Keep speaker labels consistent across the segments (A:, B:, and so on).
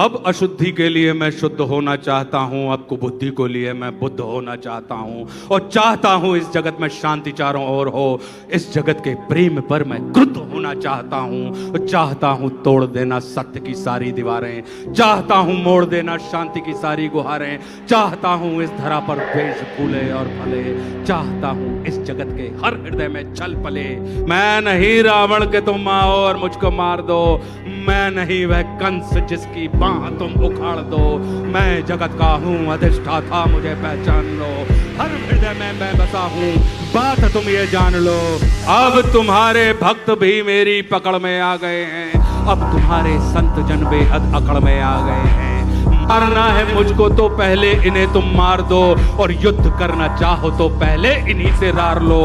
A: अब अशुद्धि के लिए मैं शुद्ध होना चाहता हूँ, अब कुबुद्धि को लिए मैं बुद्ध होना चाहता हूँ, और चाहता हूँ इस जगत में शांति चारों ओर हो। इस जगत के प्रेम पर मैं क्रुद्ध होना चाहता हूँ, और चाहता हूँ तोड़ देना सत्य की सारी दीवारें, चाहता हूँ मोड़ देना शांति की सारी गुहारें, चाहता हूँ इस धरा पर द्वेष फूले और फले, चाहता हूँ इस जगत के हर हृदय में छल पले। मैं नहीं रावण के तुम आओ और मुझको मार दो, मैं नहीं वह कंस जिसकी बाह तुम उखाड़ दो, मैं जगत का हूँ अधिष्ठाता, मुझे पहचान लो, हर हृदय में मैं बसा हूँ, बात तुम ये जान लो। अब तुम्हारे भक्त भी मेरी पकड़ में आ गए हैं, अब तुम्हारे संत जन बेहद अकड़ में आ गए हैं। मारना है मुझको तो पहले इन्हें तुम मार दो, और युद्ध करना चाहो तो पहले इन्हीं से रार लो।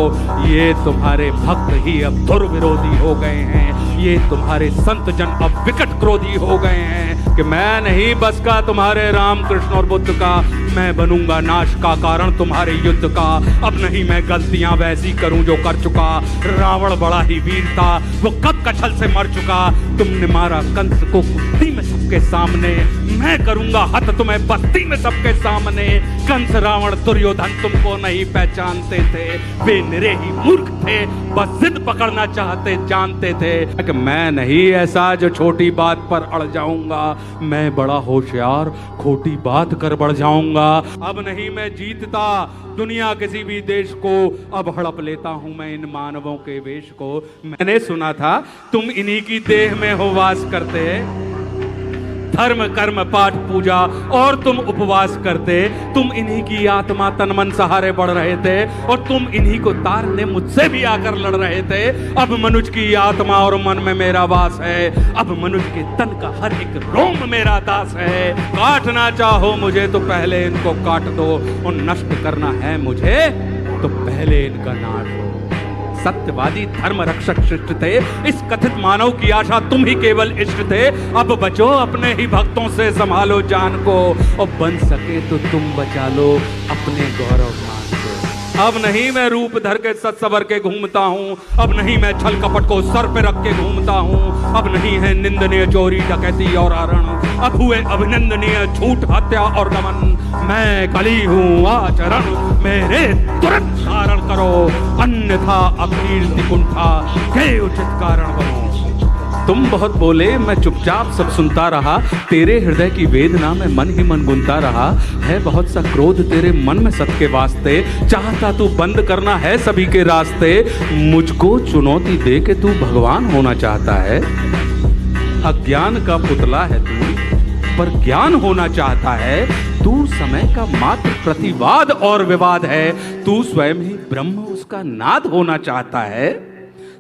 A: ये तुम्हारे भक्त ही अब धुर विरोधी हो गए हैं, ये तुम्हारे संत जन अब विकट क्रोधी हो गए हैं, कि मैं नहीं बस का तुम्हारे राम कृष्ण और बुद्ध का, मैं बनूंगा नाश का कारण तुम्हारे युद्ध का। अब नहीं मैं गलतियां वैसी करूं जो कर चुका, रावण बड़ा ही वीर था, वो कब कछल से मर चुका। तुमने मारा कंस को कुश्ती में सबके सामने, मैं करूंगा हत तुम्हें बस्ती में सबके सामने। कंस रावण दुर्योधन तुमको नहीं पहचानते थे, वे निरे ही मूर्ख थे, बस जिद पकड़ना चाहते जानते थे कि मैं नहीं ऐसा जो छोटी बात पर अड़ जाऊंगा, मैं बड़ा होशियार खोटी बात कर बढ़ जाऊंगा। अब नहीं मैं जीतता दुनिया किसी भी देश को, अब हड़प लेता हूं मैं इन मानवों के वेश को। मैंने सुना था तुम इन्हीं की देह में हो वास करते, धर्म कर्म पाठ पूजा और तुम उपवास करते, तुम इन्हीं की आत्मा तन मन सहारे बढ़ रहे थे, और तुम इन्हीं को तारने मुझसे भी आकर लड़ रहे थे। अब मनुष्य की आत्मा और मन में मेरा वास है, अब मनुष्य के तन का हर एक रोम मेरा दास है। काटना चाहो मुझे तो पहले इनको काट दो, और नष्ट करना है मुझे तो पहले इनका नाश हो। सत्यवादी धर्म रक्षक शिष्ट थे, इस कथित मानव की आशा तुम ही केवल इष्ट थे। अब बचो अपने ही भक्तों से, संभालो जान को, और बन सके तो तुम बचा लो अपने गौरव मान को। अब नहीं मैं रूप धर के सच सवर के घूमता हूँ, अब नहीं मैं छल कपट को सर पे रख के घूमता हूँ, अब नहीं है निंदनीय चोरी डकैती और हरण, अब हुए अभिनंदनीय झूठ हत्या और दमन। मैं कली हूँ आचरण मेरे तुरंत धारण करो, अन्यथा अकीर्ति कुंठा के उचित कारण बनो। तुम बहुत बोले मैं चुपचाप सब सुनता रहा, तेरे हृदय की वेदना में मन ही मन गुनता रहा। है बहुत सा क्रोध तेरे मन में सत के वास्ते, चाहता तू बंद करना है सभी के रास्ते। मुझको चुनौती दे के तू भगवान होना चाहता है, अज्ञान का पुतला है तू पर ज्ञान होना चाहता है। तू समय का मात्र प्रतिवाद और विवाद है, तू स्वयं ही ब्रह्म उसका नाद होना चाहता है।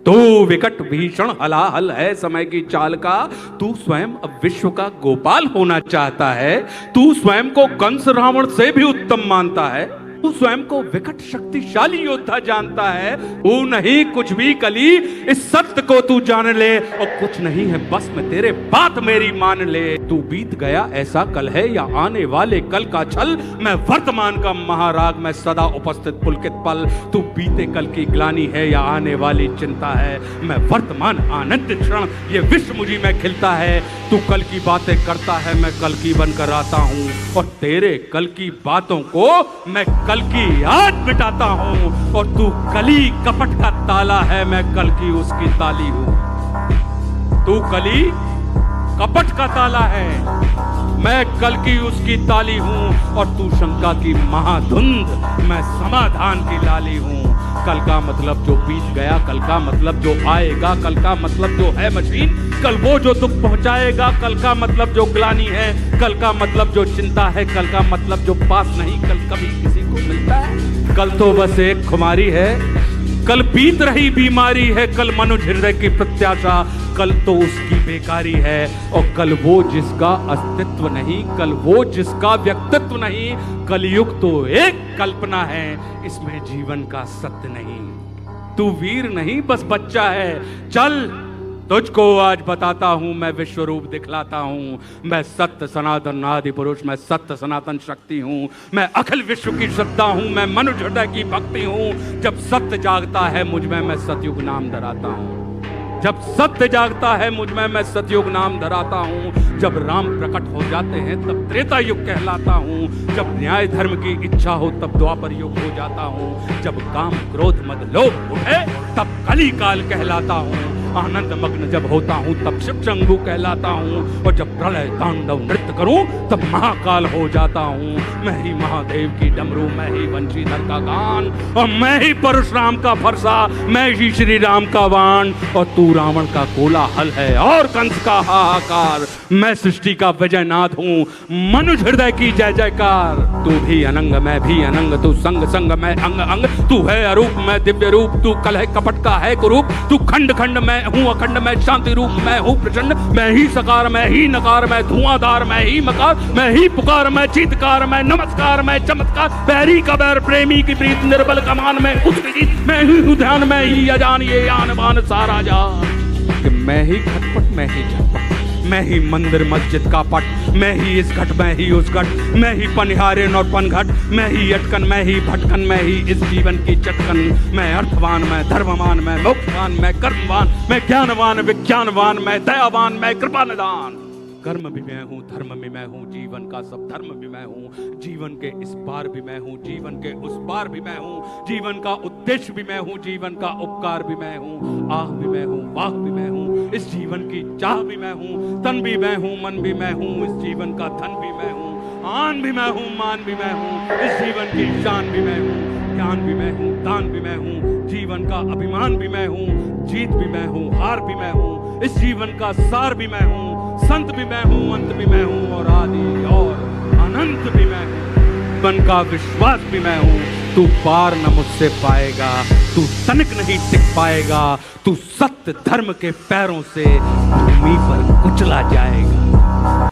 A: तू विकट भीषण हलाहल है समय की चाल का, तू स्वयं अब विश्व का गोपाल होना चाहता है। तू स्वयं को कंस रावण से भी उत्तम मानता है, तू स्वयं को विकट शक्तिशाली योद्धा जानता है। तू नहीं कुछ भी कली, इस सत्य को तू जान ले, और कुछ नहीं है बस में तेरे बात मेरी मान ले। तू बीत गया ऐसा कल है या आने वाले कल का छल, मैं वर्तमान का महाराग मैं सदा उपस्थित पुलकित पल। तू बीते कल की ग्लानि है या आने वाली चिंता है, मैं वर्तमान आनंदित क्षण ये विश्व मुझी में खिलता है। तू कल की बातें करता है मैं कल की बनकर आता हूँ, और तेरे कल की बातों को मैं कल की याद मिटाता हूं। और तू कली कपट का ताला है, मैं कल की उसकी ताली हूं। तू कली कपट का ताला है, मैं कल की उसकी ताली हूं, और तू शंका की महाधुंध, मैं समाधान की लाली हूं। कल का मतलब जो बीत गया, कल का मतलब जो आएगा, कल का मतलब जो है मशीन, कल वो जो दुख पहुंचाएगा, कल का मतलब जो ग्लानि है, कल का मतलब जो चिंता है, कल का मतलब जो पास नहीं कल कभी किसी को मिलता है। कल तो बस एक खुमारी है, कल बीत रही बीमारी है, कल मनुष्य हृदय की प्रत्याशा, कल तो उसकी बेकारी है। और कल वो जिसका अस्तित्व नहीं, कल वो जिसका व्यक्तित्व नहीं, कलयुग तो एक कल्पना है, इसमें जीवन का सत्य नहीं। तू वीर नहीं बस बच्चा है, चल तुझको आज बताता हूं, मैं विश्व रूप दिखलाता हूं। मैं सत्य सनातन आदि पुरुष, मैं सत्य सनातन शक्ति हूं, मैं अखिल विश्व की श्रद्धा हूं, मैं मनुष्य हृदय की भक्ति हूं। जब सत्य जागता है मुझ में, मैं सतयुग नाम धराता हूं। जब सत्य जागता है मुझ में, मैं सतयुग नाम धराता हूं। जब राम प्रकट हो जाते हैं तब त्रेता युग कहलाता हूँ। जब न्याय धर्म की इच्छा हो तब द्वापर युग हो जाता हूँ। जब काम क्रोध मद लोभ उठे तब कली काल कहलाता हूँ। आनंद मग्न जब होता हूँ तब शिव शंभु कहलाता हूँ। और जब प्रलय तांडव नृत्य करूँ तब महाकाल हो जाता हूँ। मैं ही महादेव की डमरू, मैं ही वंशीधर का गान, और मैं ही परशुराम का फरसा, मैं ही श्री राम का वाण। और तू रावण का कोलाहल है और कंस का हाहाकार। मैं सृष्टि का विजयनाथ हूँ, मनुष्य हृदय की जय जयकार। तू भी अनंग मैं भी अनंग, तू संग संग मैं अंग अंग। तू है अरूप मैं दिव्य रूप, तू कलह कपट का है कुरूप। तू खंड खंड मैं हूँ अखंड, मैं शांति रूप मैं हूँ प्रचंड। मैं ही सकार मैं ही नकार, मैं धुआंधार मैं ही मकार। मैं ही पुकार मैं चीतकार, मैं नमस्कार मैं चमत्कार। बैरी का बैर प्रेमी की प्रीत, निर्बल कमान में उसकी जीत। मैं ही हूँ ध्यान मैं ही अजान, ये आन बान सारा जान। कि मैं ही खटपट मैं ही झटपट, मैं ही मंदिर मस्जिद का पट। मैं ही इस घट मैं ही उस घट, मैं ही पनिहारिन और पनघट। मैं ही अटकन मैं ही भटकन, मैं ही इस जीवन की चटकन। मैं अर्थवान मैं धर्मवान, मैं मोक्षवान मैं कर्मवान। मैं ज्ञानवान विज्ञानवान, मैं दयावान मैं कृपा निदान। कर्म भी मैं हूँ धर्म भी मैं हूँ, जीवन का सब धर्म भी मैं हूँ। जीवन के इस पार भी मैं हूँ, जीवन के उस पार भी मैं हूँ। जीवन का उद्देश्य भी मैं हूँ, जीवन का उपकार भी मैं हूँ। आह भी मैं हूँ वाह भी मैं हूँ, इस जीवन की चाह भी मैं हूँ। तन भी मैं हूँ मन भी मैं हूँ, इस जीवन का धन भी मैं हूँ। आन भी मैं हूँ मान भी मैं हूँ, इस जीवन की शान भी मैं हूँ। ज्ञान भी मैं हूँ दान भी मैं हूँ, जीवन का अभिमान भी मैं हूँ। जीत भी मैं हूँ हार भी मैं हूँ, इस जीवन का सार भी मैं हूँ। संत भी मैं हूँ अंत भी मैं हूँ, और आदि और अनंत भी मैं हूँ। मन का विश्वास भी मैं हूँ। तू पार न मुझसे पाएगा, तू तनिक नहीं टिक पाएगा। तू सत्य धर्म के पैरों से भूमि पर कुचला जाएगा।